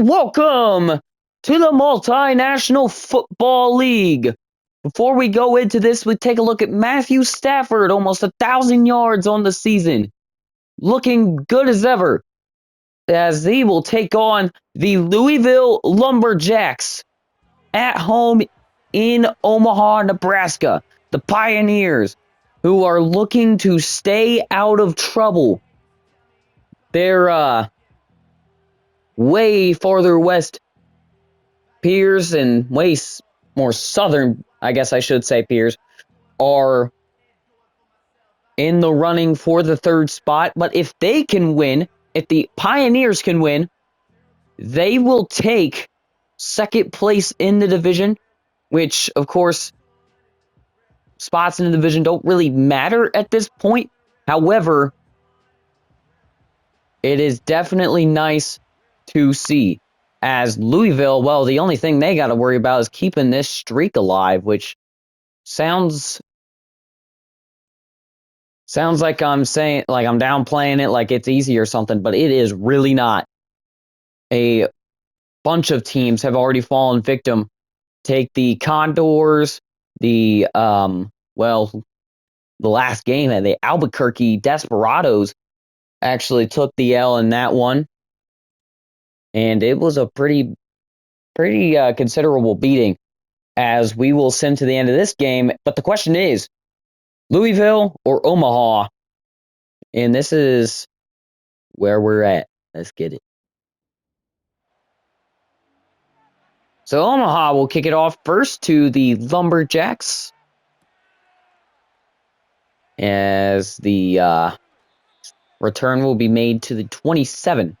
and welcome to the Multinational Football League. Before we go into this, we take a look at Matthew Stafford, almost 1,000 yards on the season, looking good as ever, as he will take on the Louisville Lumberjacks at home in Omaha, Nebraska. The Pioneers, who are looking to stay out of trouble. They're way farther west Piers and way more southern, I guess I should say, Piers, are in the running for the third spot. But if they can win, if the Pioneers can win, they will take second place in the division, which, of course, spots in the division don't really matter at this point. However, it is definitely nice to see. As Louisville, well, the only thing they got to worry about is keeping this streak alive, which sounds like I'm saying, like I'm downplaying it, like it's easy or something, but it is really not. A bunch of teams have already fallen victim. Take the Condors, the last game, and the Albuquerque Desperados actually took the L in that one, and it was a pretty considerable beating. As we will send to the end of this game, but the question is, Louisville or Omaha? And this is where we're at. Let's get it. So Omaha will kick it off first to the Lumberjacks, as the return will be made to the 27.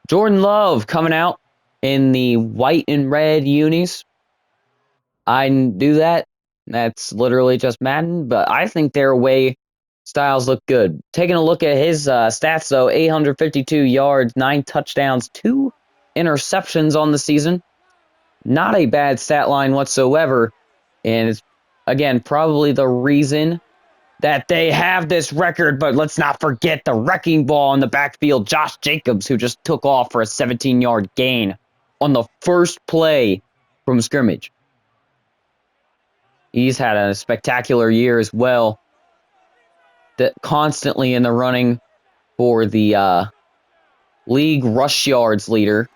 Jordan Love coming out in the white and red unis. I didn't do that. That's literally just Madden, but I think their away styles look good. Taking a look at his stats, though, 852 yards, 9 touchdowns, 2 interceptions on the season. Not a bad stat line whatsoever. And it's, again, probably the reason that they have this record. But let's not forget the wrecking ball in the backfield, Josh Jacobs, who just took off for a 17-yard gain on the first play from scrimmage. He's had a spectacular year as well. Constantly in the running for the league rush yards leader.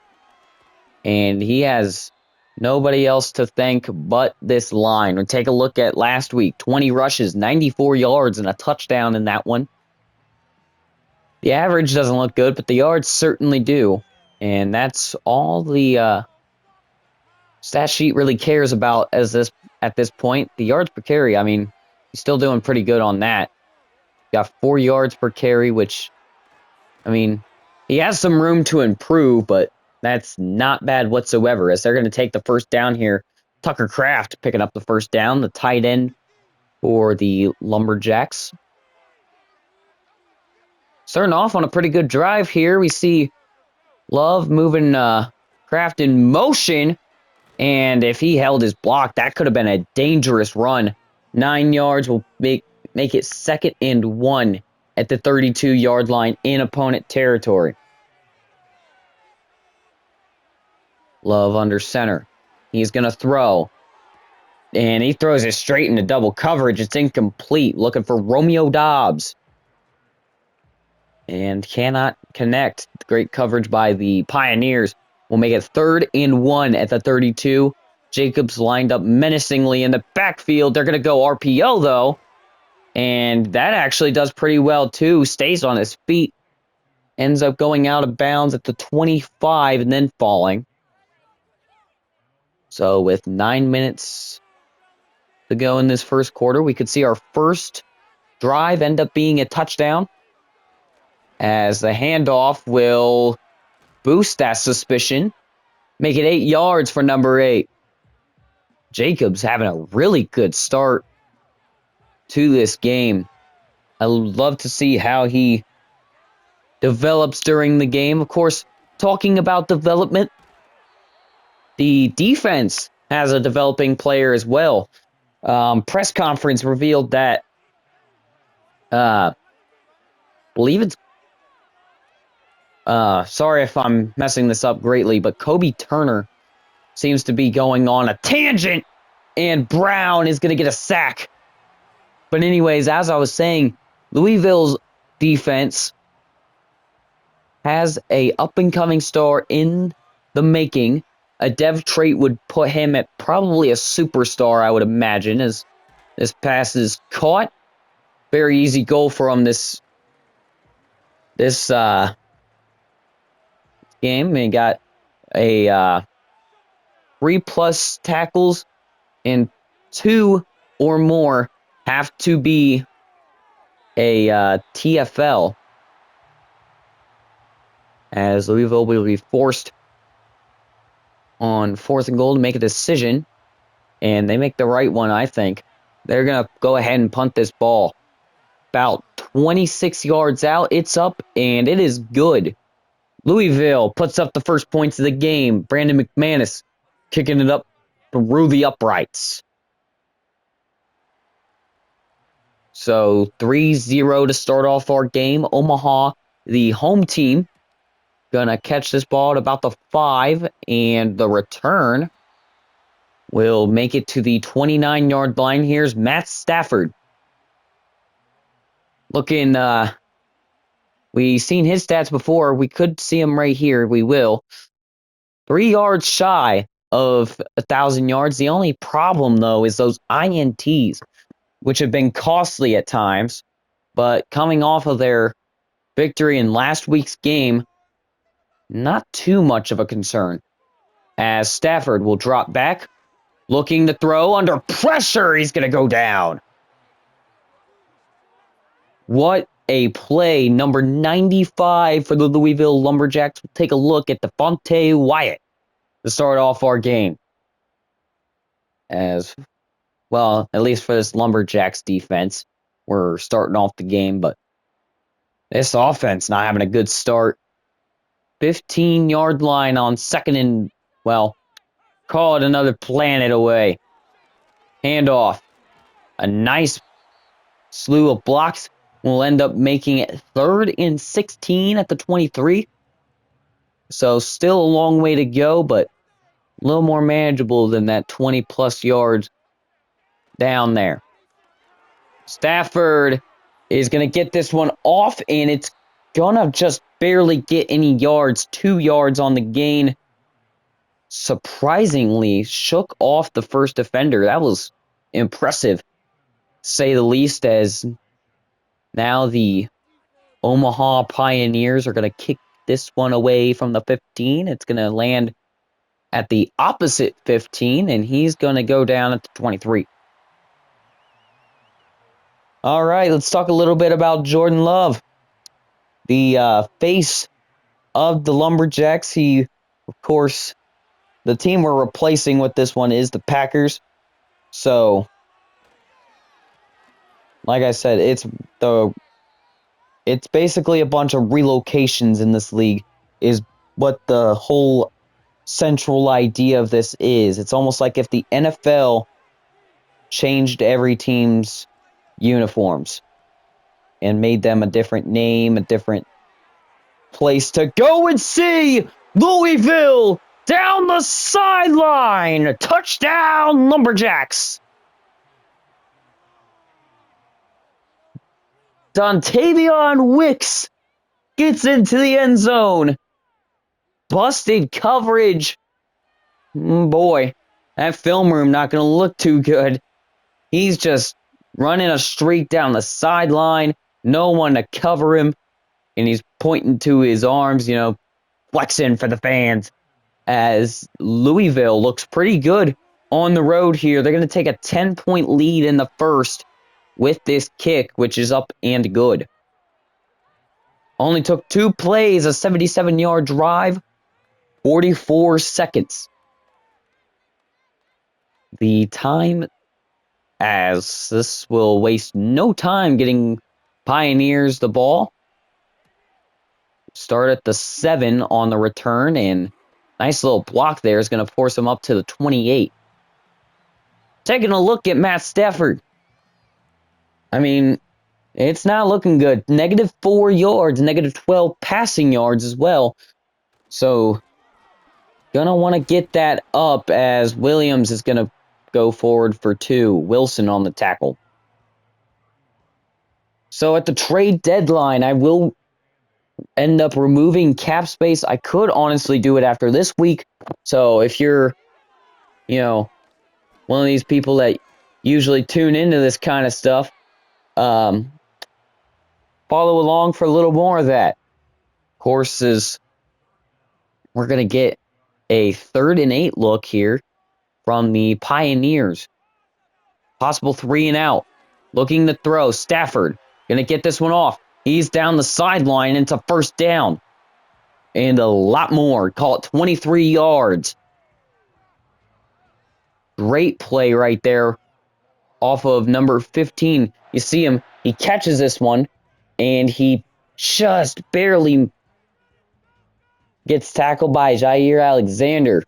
And he has nobody else to thank but this line. We'll take a look at last week. 20 rushes, 94 yards, and a touchdown in that one. The average doesn't look good, but the yards certainly do. And that's all the stat sheet really cares about at this point. The yards per carry, I mean, he's still doing pretty good on that. Got 4 yards per carry, which, I mean, he has some room to improve, but that's not bad whatsoever, as they're going to take the first down here. Tucker Kraft picking up the first down, the tight end for the Lumberjacks. Starting off on a pretty good drive here. We see Love moving Kraft in motion, and if he held his block, that could have been a dangerous run. 9 yards will make it 2nd and 1 at the 32-yard line in opponent territory. Love under center. He's going to throw. And he throws it straight into double coverage. It's incomplete. Looking for Romeo Dobbs. And cannot connect. Great coverage by the Pioneers. Will make it 3rd and 1 at the 32. Jacobs lined up menacingly in the backfield. They're going to go RPO, though. And that actually does pretty well, too. Stays on his feet. Ends up going out of bounds at the 25 and then falling. So with 9 minutes to go in this first quarter, we could see our first drive end up being a touchdown, as the handoff will boost that suspicion, make it 8 yards for number 8. Jacobs having a really good start to this game. I love to see how he develops during the game. Of course, talking about development, the defense has a developing player as well. Press conference revealed that believe it's Sorry if I'm messing this up greatly, but Kobe Turner seems to be going on a tangent, and Brown is going to get a sack. But anyways, as I was saying, Louisville's defense has a up-and-coming star in the making. A dev trait would put him at probably a superstar, I would imagine, as this pass is caught. Very easy goal from this game. He got a 3+ tackles, and 2 or more have to be a TFL, as Louisville will be forced on 4th and goal to make a decision, and they make the right one, I think. They're going to go ahead and punt this ball. About 26 yards out, it's up, and it is good. Louisville puts up the first points of the game. Brandon McManus kicking it up through the uprights. So 3-0 to start off our game. Omaha, the home team, gonna catch this ball at about the 5, and the return will make it to the 29-yard line. Here's Matt Stafford. Looking, we've seen his stats before. We could see him right here. We will. 3 yards shy of 1,000 yards. The only problem, though, is those INTs, which have been costly at times, but coming off of their victory in last week's game, not too much of a concern, as Stafford will drop back, looking to throw under pressure. He's going to go down. What a play. Number 95 for the Louisville Lumberjacks. We'll take a look at Devontae Wyatt to start off our game. As well, at least for this Lumberjacks defense, we're starting off the game, but this offense not having a good start. 15-yard line on 2nd and, well, call it another planet away. Handoff. A nice slew of blocks will end up making it 3rd and 16 at the 23. So still a long way to go, but a little more manageable than that 20+ yards down there. Stafford is going to get this one off, and it's going to just barely get any yards. 2 yards on the gain. Surprisingly, shook off the first defender. That was impressive, to say the least, as now the Omaha Pioneers are going to kick this one away from the 15. It's going to land at the opposite 15, and he's going to go down at the 23. All right, let's talk a little bit about Jordan Love, the face of the Lumberjacks. He, of course, the team we're replacing with this one is the Packers. So, like I said, it's basically a bunch of relocations in this league, is what the whole central idea of this is. It's almost like if the NFL changed every team's uniforms and made them a different name, a different place to go and see. Louisville down the sideline. Touchdown, Lumberjacks. Dontavion Wicks gets into the end zone. Busted coverage. Boy, that film room not going to look too good. He's just running a streak down the sideline. No one to cover him. And he's pointing to his arms, flexing for the fans. As Louisville looks pretty good on the road here. They're going to take a 10-point lead in the first with this kick, which is up and good. Only took 2 plays, a 77-yard drive, 44 seconds. The time, as this will waste no time getting Pioneers the ball. Start at the 7 on the return, and nice little block there is going to force him up to the 28. Taking a look at Matt Stafford. I mean, It's not looking good. -4 yards, -12 passing yards as well. So, gonna want to get that up as Williams is gonna go forward for 2. Wilson on the tackle. So at the trade deadline, I will end up removing cap space. I could honestly do it after this week. So if you're, one of these people that usually tune into this kind of stuff, follow along for a little more of that. Of course, we're going to get a 3rd and 8 look here from the Pioneers. Possible 3 and out. Looking to throw. Stafford going to get this one off. He's down the sideline into 1st down. And a lot more. Call it 23 yards. Great play right there off of number 15. You see him. He catches this one. And he just barely gets tackled by Jair Alexander.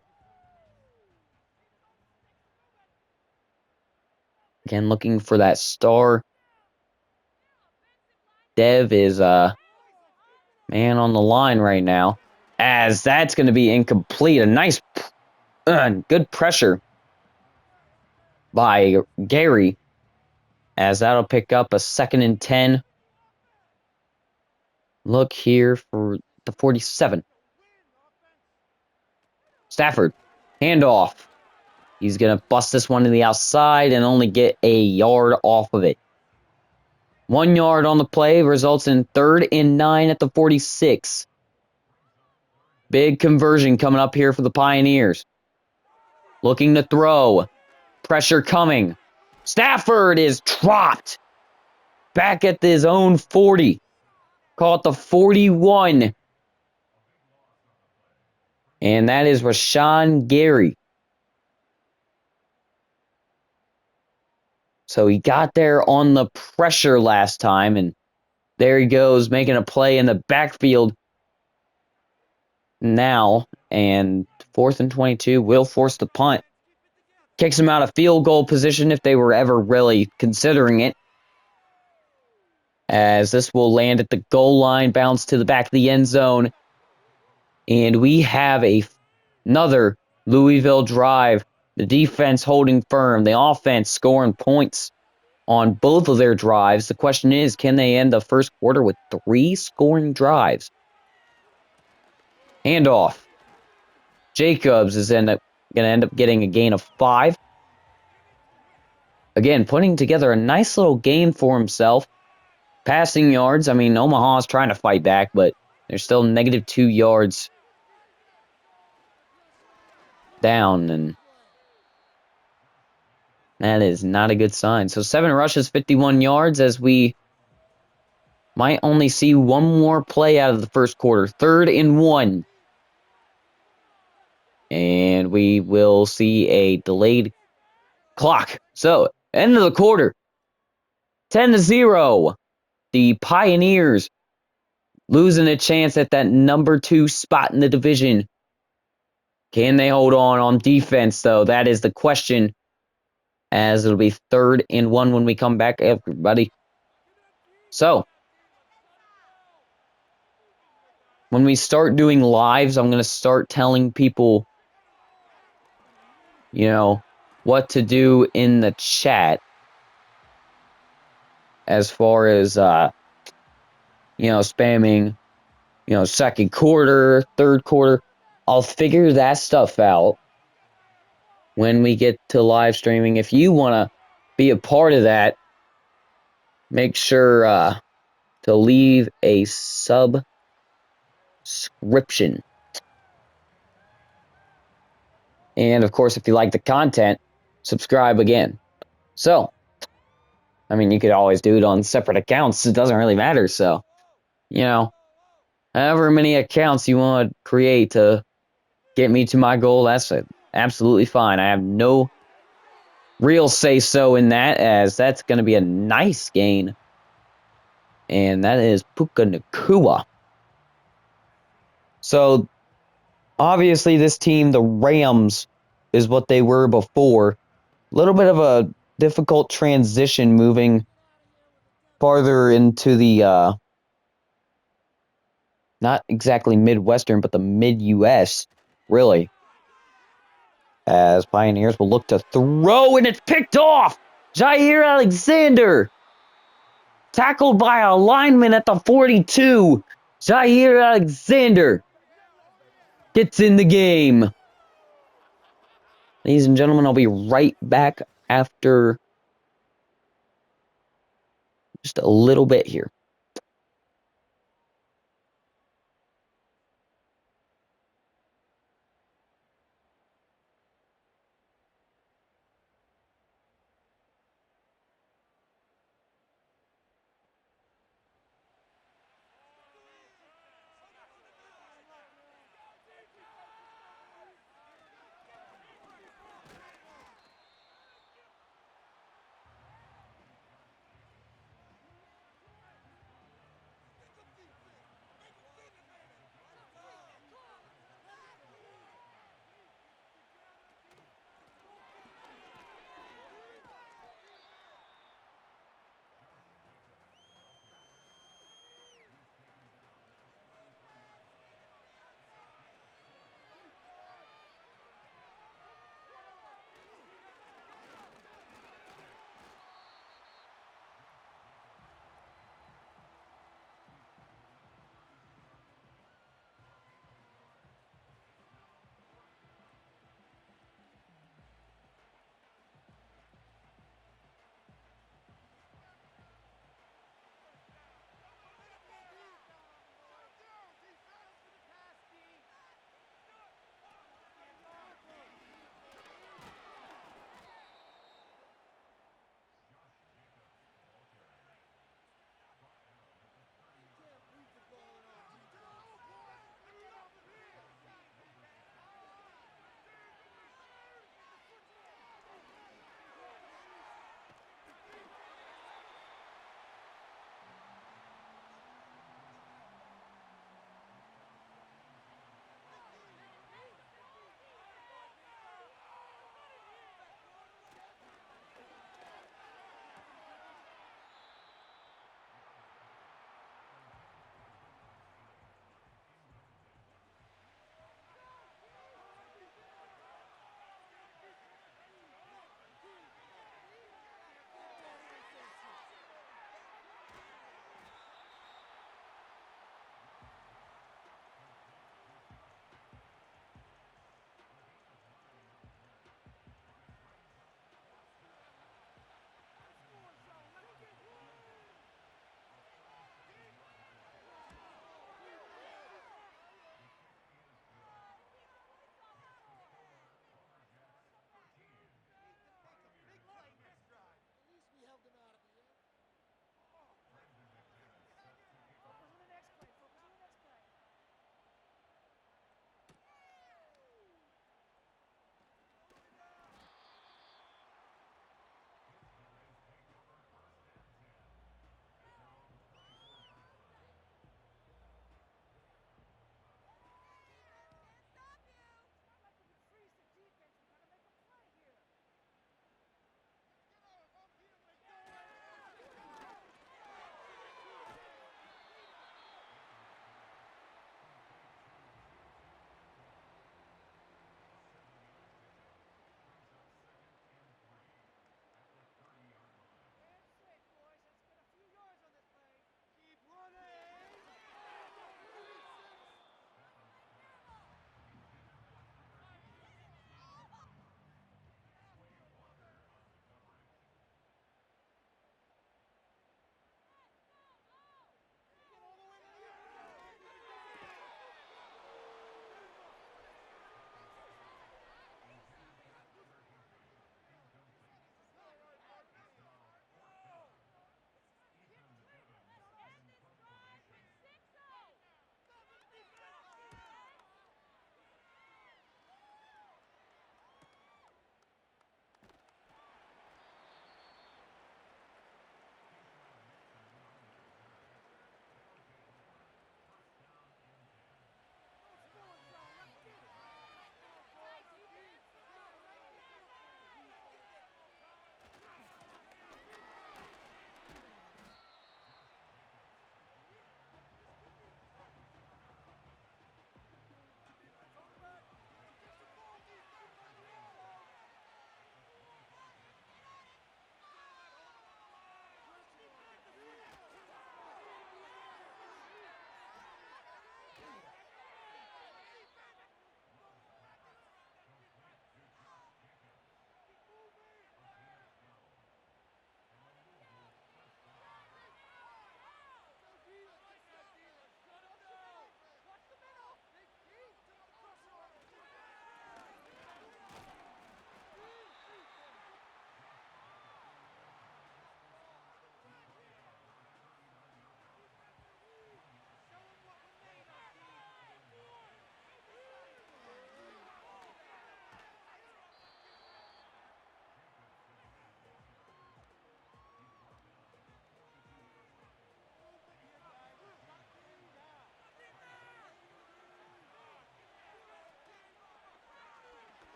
Again, looking for that star. Dev is man on the line right now. As that's going to be incomplete. A nice, good pressure by Gary. As that'll pick up a 2nd and 10. Look here for the 47. Stafford, handoff. He's going to bust this one to the outside and only get a yard off of it. 1 yard on the play results in 3rd and 9 at the 46. Big conversion coming up here for the Pioneers. Looking to throw. Pressure coming. Stafford is dropped. Back at his own 40. Call it the 41. And that is Rashawn Gary. So he got there on the pressure last time, and there he goes, making a play in the backfield now. And 4th and 22 will force the punt. Kicks him out of field goal position if they were ever really considering it. As this will land at the goal line, bounce to the back of the end zone. And we have another Louisville drive. The defense holding firm. The offense scoring points on both of their drives. The question is, can they end the first quarter with 3 scoring drives? Handoff. Jacobs is going to end up getting a gain of 5. Again, putting together a nice little game for himself. Passing yards, I mean, Omaha's trying to fight back, but they're still -2 yards down, and that is not a good sign. So 7 rushes, 51 yards, as we might only see one more play out of the first quarter. 3rd and 1. And we will see a delayed clock. So, end of the quarter. 10-0. The Pioneers losing a chance at that number 2 spot in the division. Can they hold on defense, though? That is the question. As it'll be 3rd and 1 when we come back, everybody. So, when we start doing lives, I'm going to start telling people, what to do in the chat. As far as, spamming, 2nd quarter, 3rd quarter. I'll figure that stuff out when we get to live streaming. If you want to be a part of that, make sure to leave a subscription. And, of course, if you like the content, subscribe again. So, I mean, you could always do it on separate accounts. It doesn't really matter. So, however many accounts you want to create to get me to my goal, that's absolutely fine. I have no real say-so in that, as that's going to be a nice gain. And that is Puka Nakua. So, obviously, this team, the Rams, is what they were before. A little bit of a difficult transition moving farther into the not exactly Midwestern, but the mid-US, really. As Pioneers will look to throw, and it's picked off! Jair Alexander! Tackled by a lineman at the 42. Jair Alexander gets in the game. Ladies and gentlemen, I'll be right back after just a little bit here.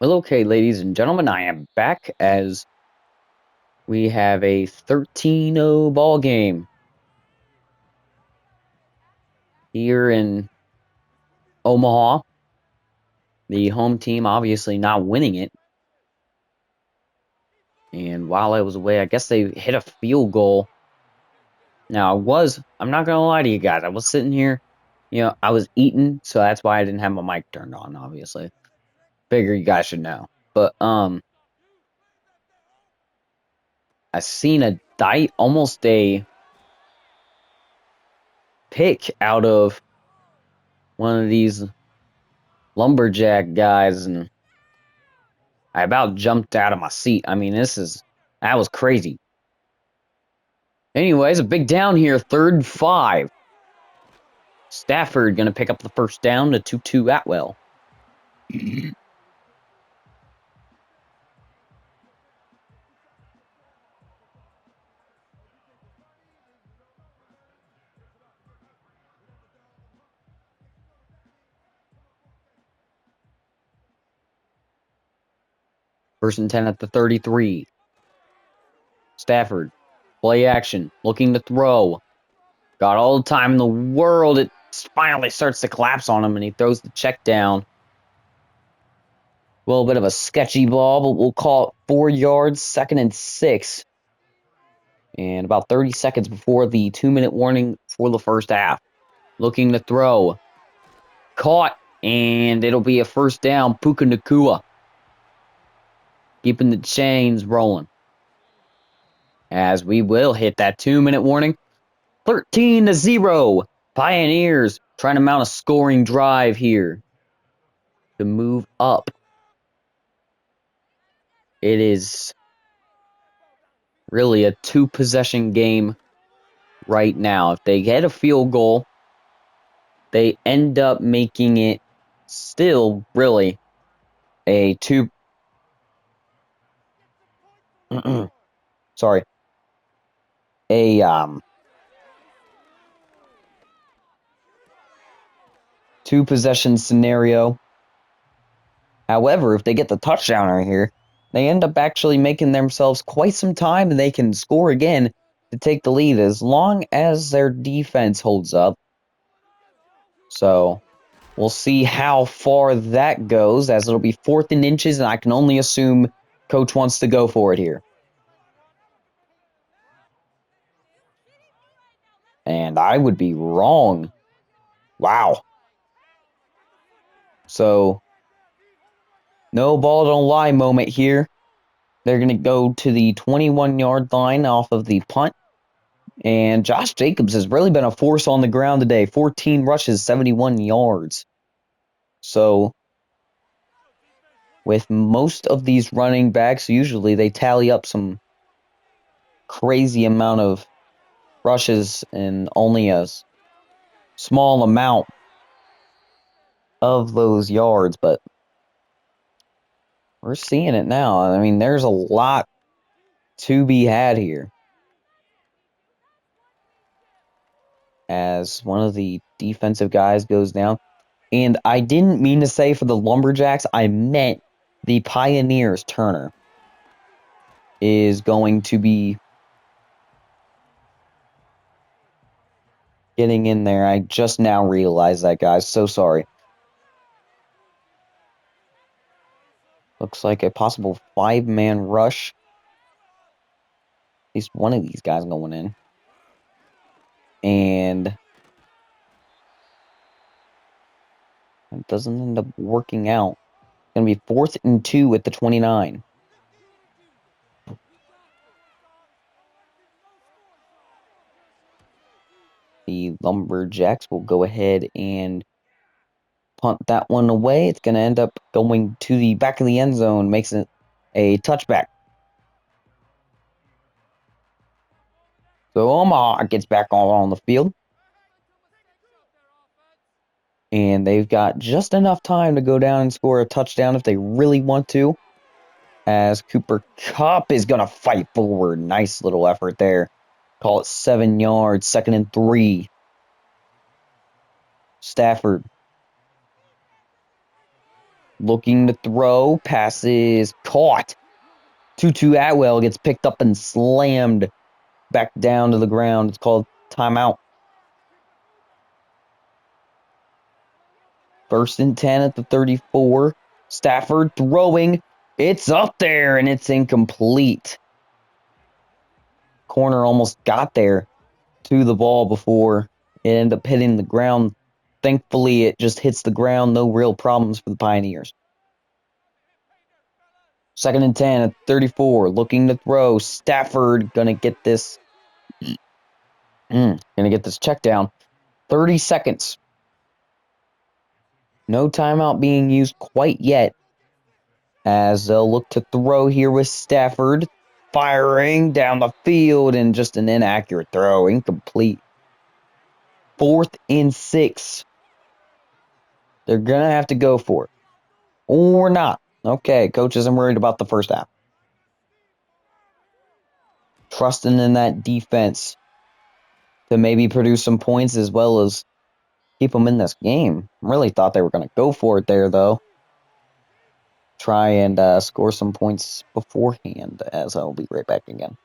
Well, okay, ladies and gentlemen, I am back as we have a 13-0 ball game here in Omaha. The home team obviously not winning it. And while I was away, I guess they hit a field goal. Now, I'm not going to lie to you guys, I was sitting here, I was eating, so that's why I didn't have my mic turned on, obviously. Figure you guys should know. But, I seen almost a pick out of one of these lumberjack guys, and I about jumped out of my seat. I mean, that was crazy. Anyways, a big down here, 3rd and 5. Stafford going to pick up the first down to 2-2 Atwell. First and 10 at the 33. Stafford, play action, looking to throw. Got all the time in the world. It finally starts to collapse on him, and he throws the check down. A little bit of a sketchy ball, but we'll call it 4 yards, 2nd and 6. And about 30 seconds before the 2-minute warning for the first half. Looking to throw. Caught, and it'll be a first down. Puka Nakua keeping the chains rolling. As we will hit that 2-minute warning. 13-0. Pioneers trying to mount a scoring drive here to move up. It is really a 2-possession game right now. If they get a field goal, they end up making it still really a sorry, a 2-possession scenario. However, if they get the touchdown right here, they end up actually making themselves quite some time, and they can score again to take the lead as long as their defense holds up. So we'll see how far that goes, as it'll be 4th and inches, and I can only assume coach wants to go for it here. And I would be wrong. Wow. So, no ball don't lie moment here. They're going to go to the 21-yard line off of the punt. And Josh Jacobs has really been a force on the ground today. 14 rushes, 71 yards. So, with most of these running backs, usually they tally up some crazy amount of rushes and only a small amount of those yards. But we're seeing it now. I mean, there's a lot to be had here. As one of the defensive guys goes down. And I didn't mean to say for the Lumberjacks, I meant the Pioneers. Turner is going to be getting in there. I just now realized that, guys. So sorry. Looks like a possible 5-man rush. At least one of these guys going in. And it doesn't end up working out. It's going to be 4th and 2 at the 29. The Lumberjacks will go ahead and punt that one away. It's going to end up going to the back of the end zone, makes it a touchback. So Omaha gets back on the field. And they've got just enough time to go down and score a touchdown if they really want to. As Cooper Kupp is going to fight forward. Nice little effort there. Call it 7 yards, 2nd and 3. Stafford. looking to throw. Passes caught. Tutu Atwell gets picked up and slammed back down to the ground. It's called timeout. 1st and 10 at the 34. Stafford throwing. It's up there and it's incomplete. Corner almost got there to the ball before it ended up hitting the ground. Thankfully, it just hits the ground. No real problems for the Pioneers. 2nd and 10 at 34. Looking to throw. Stafford gonna get this. Gonna get this check down. 30 seconds. No timeout being used quite yet, as they'll look to throw here with Stafford. Firing down the field and just an inaccurate throw. Incomplete. 4th and 6. They're going to have to go for it. Or not. Okay, coach isn't worried about the first half. Trusting in that defense to maybe produce some points as well as keep them in this game. Really thought they were going to go for it there, though. Try and score some points beforehand, as I'll be right back again.